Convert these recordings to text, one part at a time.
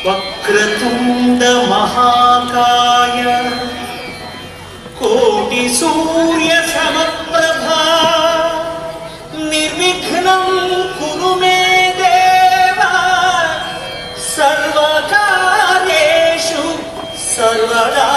వక్రతుండ మహాకాయ కోటి సూర్య సమప్రభా నిర్విఘ్నం కురు మే దేవ సర్వకార్యేషు సర్వదా.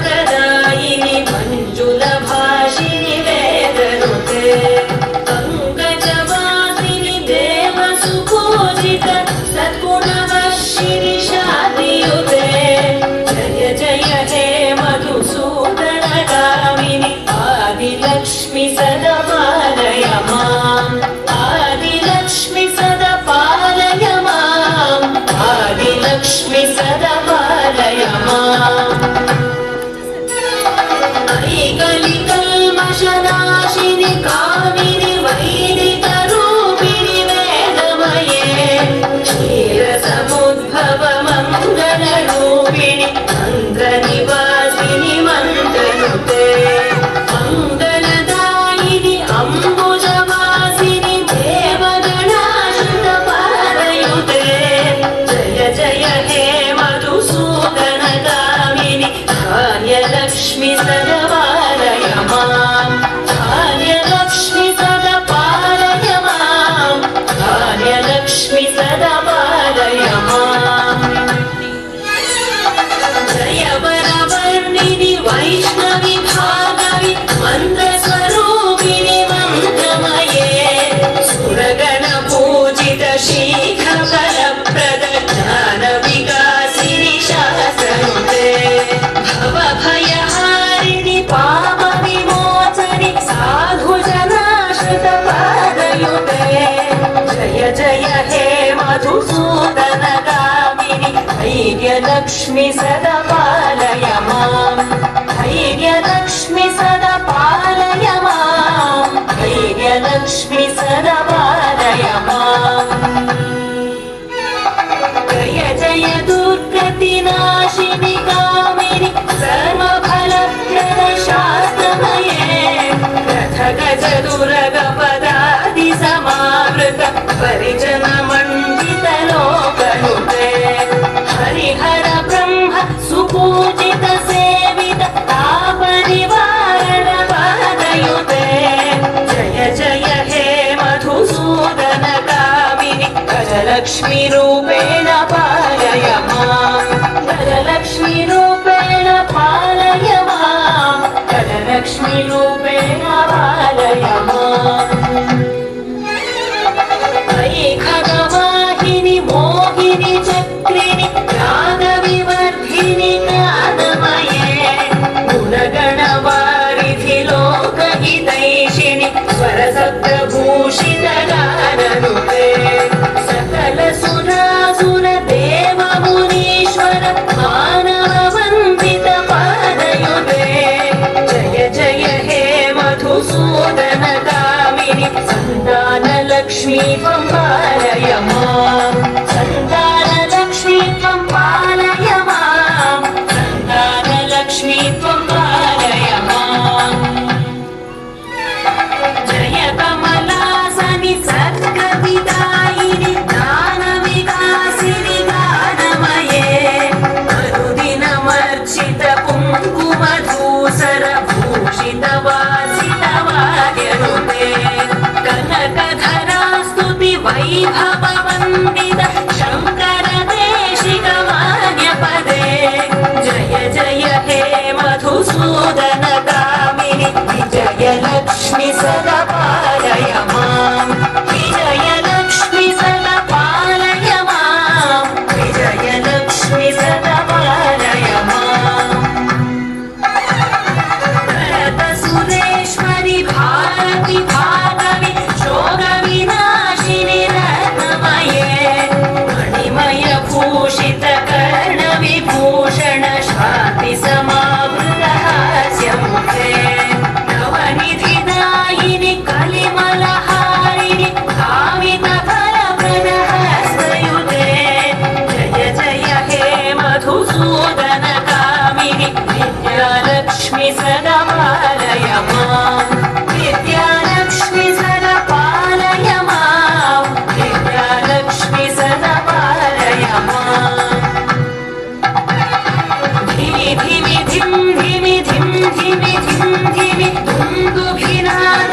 ప్రదాయిని మంజుల భాషిని వేదనుతే పంకజవాసిని దేవ సుపూజిత సద్గుణవర్షిణి శాంతియుతే జయ జయ హే మధుసూదన గామిని ఆదిలక్ష్మి సదా పాలయ మాం ఆదిలక్ష్మి సదా పాలయ మాం ఆదిలక్ష్మి సదా పాలయ మాం. కల్మషనాశిని కామిని వైదిక రూపిణి వేదమయే క్షీరసముద్భవ మంగళ రూపిణి మంత్ర నివాసిని మంత్రనుతే మంగళదాయిని అంబుజవాసిని దేవగణాశ్రిత పాదయుతే జయ జయ హే మధుసూదన గామిని ధాన్యలక్ష్మి సదా పాలయ మాం ధాన్యలక్ష్మి సదా పాలయ మాం ధాన్యలక్ష్మి సదా పాలయ మాం. జయ వరవర్ణిని వైష్ణవి భాగవి మంత్రస్వరూపిణి మంత్రమయే సురగణ పూజిత శీఘ్ర ఫలప్రద జ్ఞాన వికాసిని శాస్త్రనుతే భవభయహారిణి పాప విమోచని సాధు జనాశ్రిత పాదయుతే జయ జయ హే మధుసూదన గామిని ధైర్యలక్ష్మి సదా పాలయ మాం ధైర్యలక్ష్మి సదా పాలయ మాం ధైర్యలక్ష్మి సదా పాలయ మాం. జయ జయ దుర్గతి నాశిని కామిని సర్వఫలప్రద శాస్త్రమయే రథ గజ దురగ పదాది సమావృత పరిజన మండిత లోకనుతే హరిహర బ్రహ్మ సుపూజిత సేవిత తాప నివారణ పాదయుతే జయ జయ హే మధుసూదన గామిని గజలక్ష్మి రూపేణ పాలయ మాం గజలక్ష్మి రూపేణ పాలయ మాం గజలక్ష్మి రూపేణ పాలయ మాం. ఖగవాహిని మోహిని చక్రిణి జ్ఞాన వివర్ధిని జ్ఞానమయే గుణగణ వారిధి లోకహితైషిణి స్వరసప్రభూషిత గాననుతే సకల సురాసుర దేవ మునీశ్వర మానవ వందిత పాదయుతే జయ జయ హే మధుసూదన గామిని సంతాన లక్ష్మీ త్వం పాలయ మాం సంతాన లక్ష్మీ త్వం పాలయ మాం సంతాన లక్ష్మీ త్వం పాలయ మాం. జయ కమలాసని సద్గతిదాయిని జ్ఞాన వికాసిని గానమయే అనుదినమర్చిత కుంకుమధూసర భూషిత వాసిత వాద్యనుతే కనకధరా స్తుతి विद्यालक्ष्मि सदा पालय माम् विद्यालक्ष्मि सदा पालय माम् विद्यालक्ष्मि सदा पालय माम् धिमि धिमि धिं धिमि धिमि धिं धिमि दुन्दुभिनाद